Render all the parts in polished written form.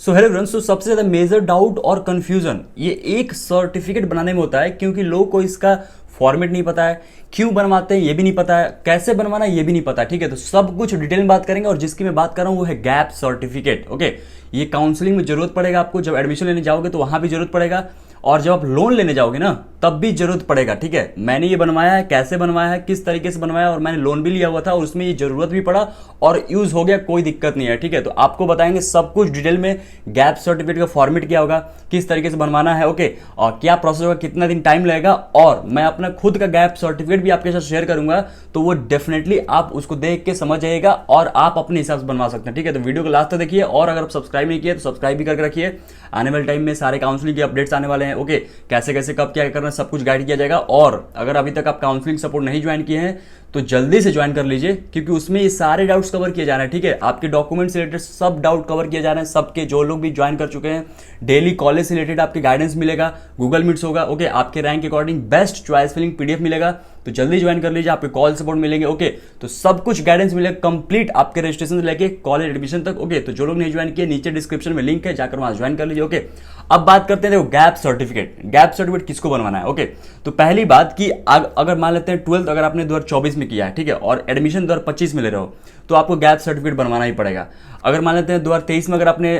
So hello friends, तो सबसे ज़्यादा मेजर डाउट और कंफ्यूजन ये एक सर्टिफिकेट बनाने में होता है, क्योंकि लोगों को इसका फॉर्मेट नहीं पता है, क्यों बनवाते हैं ये भी नहीं पता है, कैसे बनवाना ये भी नहीं पता है। ठीक है, तो सब कुछ डिटेल में बात करेंगे। और जिसकी मैं बात कर रहा हूँ वो है गैप सर्टिफिकेट। ओके, ये काउंसलिंग में जरूरत पड़ेगा आपको, जब एडमिशन लेने जाओगे तो वहां भी जरूरत पड़ेगा, और जब आप लोन लेने जाओगे ना तब भी जरूरत पड़ेगा। ठीक है, मैंने ये बनवाया है, कैसे बनवाया है, किस तरीके से बनवाया, और मैंने लोन भी लिया हुआ था और उसमें ये जरूरत भी पड़ा और यूज हो गया, कोई दिक्कत नहीं है। ठीक है, तो आपको बताएंगे सब कुछ डिटेल में। गैप सर्टिफिकेट का फॉर्मेट क्या होगा, किस तरीके से बनवाना है, ओके, और क्या प्रोसेस होगा, कितना दिन टाइम लगेगा, और मैं अपना खुद का गैप सर्टिफिकेट भी आपके साथ शेयर करूंगा, तो वो डेफिनेटली आप उसको देख के समझ जाइएगा और आप अपने हिसाब से बनवा सकते हैं। ठीक है, तो वीडियो को लास्ट तक देखिए, और अगर आप सब्सक्राइब नहीं किए तो सब्सक्राइब भी करके रखिए। आने वाले टाइम में सारे काउंसलिंग के अपडेट्स आने वाले हैं। ओके, कैसे कैसे कब क्या करना है सब कुछ गाइड किया जाएगा। और अगर अभी तक आप काउंसलिंग सपोर्ट नहीं ज्वाइन किए हैं तो जल्दी से ज्वाइन कर लीजिए, क्योंकि उसमें ये सारे डाउट्स कवर किए जा रहे हैं। ठीक है, आपके डॉक्यूमेंट से रिलेटेड सब डाउट कवर किए जा रहे हैं, सबके जो लोग भी ज्वाइन कर चुके हैं। डेली कॉलेज से रिलेटेड आपके गाइडेंस मिलेगा, गूगल मीट्स होगा। ओके, आपके रैंक के according best choice filling PDF मिलेगा, तो जल्दी ज्वाइन कर लीजिए। आपके कॉल सपोर्ट मिलेंगे। ओके, तो सब कुछ गाइडेंस मिलेगा कंप्लीट आपके रजिस्ट्रेशन से लेके कॉलेज एडमिशन तक। ओके, तो जो लोग नहीं ज्वाइन किए नीचे डिस्क्रिप्शन में लिंक है, जाकर वहां ज्वाइन कर लीजिए। ओके, अब बात करते हैं, देखो गैप सर्टिफिकेट। गैप सर्टिफिकेट किसको बनवाना है? ओके, तो पहली बात कि अगर मान लेते हैं 12th अगर आपने 2024 में किया है, ठीक है, और एडमिशन 2025 में ले रहे हो, तो आपको गैप सर्टिफिकेट बनवाना ही पड़ेगा। अगर मान लेते हैं 2023 में अगर आपने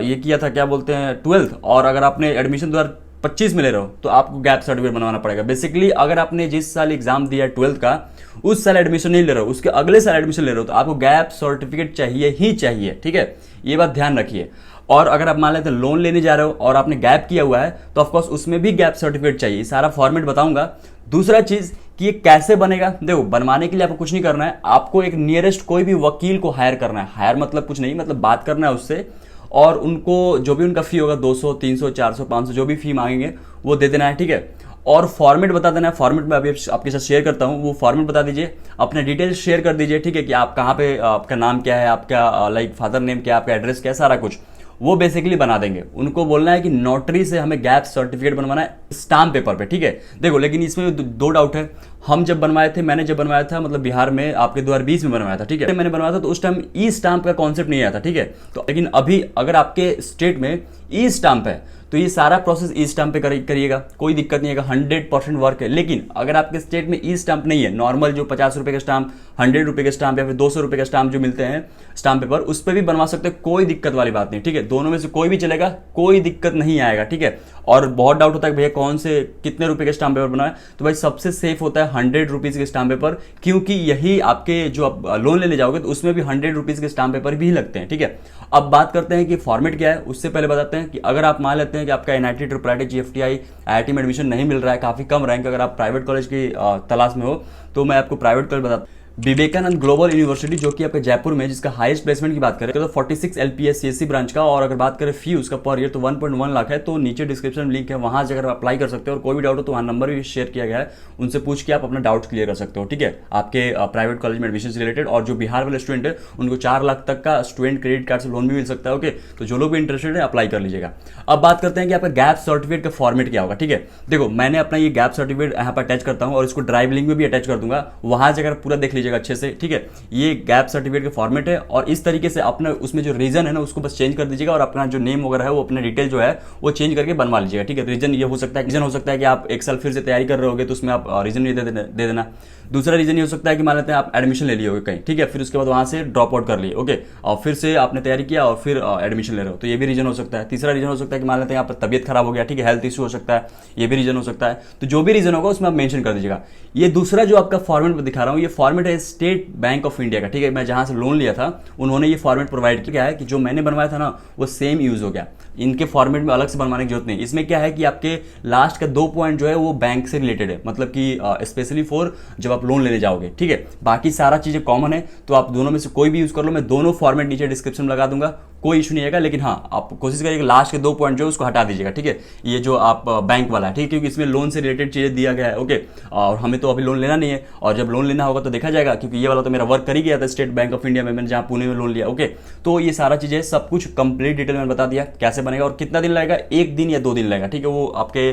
ये किया था, क्या बोलते हैं, 12th, और अगर आपने एडमिशन 2025 में ले रहे हो तो आपको गैप सर्टिफिकेट बनवाना पड़ेगा। बेसिकली अगर आपने जिस साल एग्जाम दिया 12th का, उस साल एडमिशन नहीं ले रहे हो, उसके अगले साल एडमिशन ले रहे हो, तो आपको गैप सर्टिफिकेट चाहिए ही चाहिए। ठीक है, ये बात ध्यान रखिए। और अगर आप मान लेते हैं लोन लेने जा रहे हो और आपने गैप किया हुआ है, तो ऑफकोर्स उसमें भी गैप सर्टिफिकेट चाहिए। सारा फॉर्मेट बताऊंगा। दूसरा चीज कि ये कैसे बनेगा, देखो बनवाने के लिए आपको कुछ नहीं करना है, आपको एक नियरेस्ट कोई भी वकील को हायर करना है। हायर मतलब कुछ नहीं, मतलब बात करना है उससे, और उनको जो भी उनका फी होगा 200, 300, 400, 500 जो भी फी मांगेंगे वो दे देना है। ठीक है, और फॉर्मेट बता देना है। फॉर्मेट में अभी आपके साथ शेयर करता हूँ, वो फॉर्मेट बता दीजिए, अपने डिटेल्स शेयर कर दीजिए। ठीक है, कि आप कहाँ पे, आपका नाम क्या है, आपका लाइक फादर नेम क्या है, आपका एड्रेस क्या है, सारा कुछ वो बेसिकली बना देंगे। उनको बोलना है कि नोटरी से हमें गैप सर्टिफिकेट बनवाना है स्टाम्प पेपर पे। ठीक है, देखो लेकिन इसमें दो डाउट है। हम जब बनवाए थे, मैंने जब बनवाया था, मतलब बिहार में आपके 2020 में बनवाया था। ठीक है, मैंने बनवाया था तो उस टाइम ई स्टाम्प का कॉन्सेप्ट नहीं आया था। ठीक है, तो लेकिन अभी अगर आपके स्टेट में ई स्टाम्प है तो ये सारा प्रोसेस ई स्टाम्प पे करिएगा, कोई दिक्कत नहीं है, 100% वर्क है। लेकिन अगर आपके स्टेट में ई स्टाम्प नहीं है, नॉर्मल जो 50 रुपए का स्टाम्प, 100 रुपए का स्टाम्प, या फिर 200 रुपए का स्टाम्प जो मिलते हैं स्टाम्प पेपर, उस पर भी बनवा सकते हैं, कोई दिक्कत वाली बात नहीं। ठीक है, दोनों में से कोई भी चलेगा, कोई दिक्कत नहीं आएगा। ठीक है, और बहुत डाउट होता है भैया कौन से कितने रुपए का स्टाम्प पेपर बनाए, तो भाई सबसे सेफ होता है 100 रुपीज के स्टाम्प पेपर, क्योंकि यही आपके जो आप लोन लेने जाओगे तो उसमें भी 100 रुपीज के स्टाम्प पेपर भी लगते हैं। ठीक है, अब बात करते हैं कि फॉर्मेट क्या है। उससे पहले बताते हैं कि अगर आप मान लेते हैं कि आपका NIT, triple IT, GFTI, IIT में एडमिशन नहीं मिल रहा है, काफी कम रैंक, अगर आप प्राइवेट कॉलेज की तलाश में हो, तो मैं आपको प्राइवेट कॉलेज बताता हूं, विवेकानंद ग्लोबल यूनिवर्सिटी, जो कि आपके जयपुर में, जिसका हाईएस्ट प्लेसमेंट की बात करें तो 46 एलपीएस सीएससी ब्रांच का, और अगर बात करें फी उसका पर ईयर तो 1.1 लाख है। तो नीचे डिस्क्रिप्शन में लिंक है, वहां से अगर अप्लाई कर सकते हो, और कोई भी डाउट हो तो वहां नंबर भी शेयर किया गया है, उनसे पूछ के आप अपना डाउट क्लियर कर सकते हो। ठीक है, आपके प्राइवेट कॉलेज में एडमिशन से रिलेटेड। और जो बिहार वाले स्टूडेंट है उनको 4 लाख तक का स्टूडेंट क्रेडिट कार्ड से लोन भी मिल सकता है। ओके, तो जो लोग भी इंटरेस्टेड है अप्लाई कर लीजिएगा। अब बात करते हैं कि आपका गैप सर्टिफिकेट का फॉर्मेट क्या होगा। ठीक है, देखो मैंने अपना ये गैप सर्टिफिकेट यहाँ पर अटैच करता हूँ, और इसको ड्राइव लिंक में भी अटैच कर दूंगा, वहां से अगर पूरा देख लीजिएगा अच्छे से। ठीक है, ये गैप सर्टिफिकेट का फॉर्मेट है, और इस तरीके से अपने उसमें जो रीजन है ना उसको बस चेंज कर दीजिएगा, और अपना जो नेम वगैरह है वो अपने डिटेल जो है वो चेंज करके बनवा लीजिएगा। ठीक है, रीजन ये हो सकता है कि आप एक साल फिर से तैयारी कर रहे होगे तो उसमें आप रीजन नहीं दे देना। दूसरा रीजन ये हो सकता है कि मान लेते हैं आप एडमिशन ले लिए होगे कहीं, ठीक है, फिर उसके बाद वहां से ड्रॉप आउट कर लिए, ओके, और फिर से आपने तैयारी किया और फिर एडमिशन ले रहे हो, तो ये भी रीजन हो सकता है। तीसरा रीजन हो सकता है कि मान लेते हैं आप तबियत खराब हो गया, ठीक है, हेल्थ इशू हो सकता है, ये भी रीजन हो सकता है। तो जो भी रीजन होगा उसमें आप मेंशन कर दीजिएगा। ये दूसरा जो आपका फॉर्मेट दिखा रहा हूँ, ये फॉर्मेट है स्टेट बैंक ऑफ इंडिया का। ठीक है, मैं जहां से लोन लिया था उन्होंने ये फॉर्मेट प्रोवाइड किया है, कि जो मैंने बनवाया था ना वो सेम यूज हो गया, इनके फॉर्मेट में अलग से बनवाने की जरूरत नहीं। इसमें क्या है कि आपके लास्ट का 2 पॉइंट जो है वो बैंक से रिलेटेड है, मतलब कि स्पेशली फॉर जब आप लोन लेने जाओगे। ठीक है, बाकी सारा चीजें कॉमन है, तो आप दोनों में से कोई भी यूज कर लो। मैं दोनों फॉर्मेट नीचे डिस्क्रिप्शन में लगा दूंगा, कोई इशू नहीं आएगा। लेकिन हाँ, आप कोशिश करिएगा लास्ट के 2 पॉइंट जो है उसको हटा दीजिएगा। ठीक है, ये जो आप बैंक वाला है, ठीक है, क्योंकि इसमें लोन से रिलेटेड चीजें दिया गया है। ओके, और हमें तो अभी लोन लेना नहीं है, और जब लोन लेना होगा तो देखा जाएगा, क्योंकि ये वाला तो मेरा वर्क कर ही गया था स्टेट बैंक ऑफ इंडिया में, मैंने जहां पुणे में लोन लिया। ओके, तो ये सारा चीजें सब कुछ कंप्लीट डिटेल में बता दिया कैसे बनेगा और कितना दिन लगेगा, 1 दिन या 2 दिन लगेगा। ठीक है, वो आपके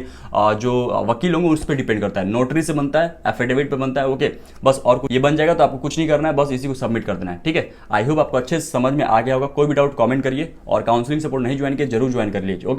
जो वकील होंगे उस पर डिपेंड करता है, नोटरी से बनता है, एफिडेविट पे बनता है। ओके, बस और ये बन जाएगा तो आपको कुछ नहीं करना है, बस इसी को सबमिट कर देना है। ठीक है, आई होप आपको अच्छे से समझ में आ गया होगा। कोई भी डाउट कमेंट कमेंट करिए और काउंसलिंग सपोर्ट नहीं ज्वाइन किया जरूर ज्वाइन कर लीजिए।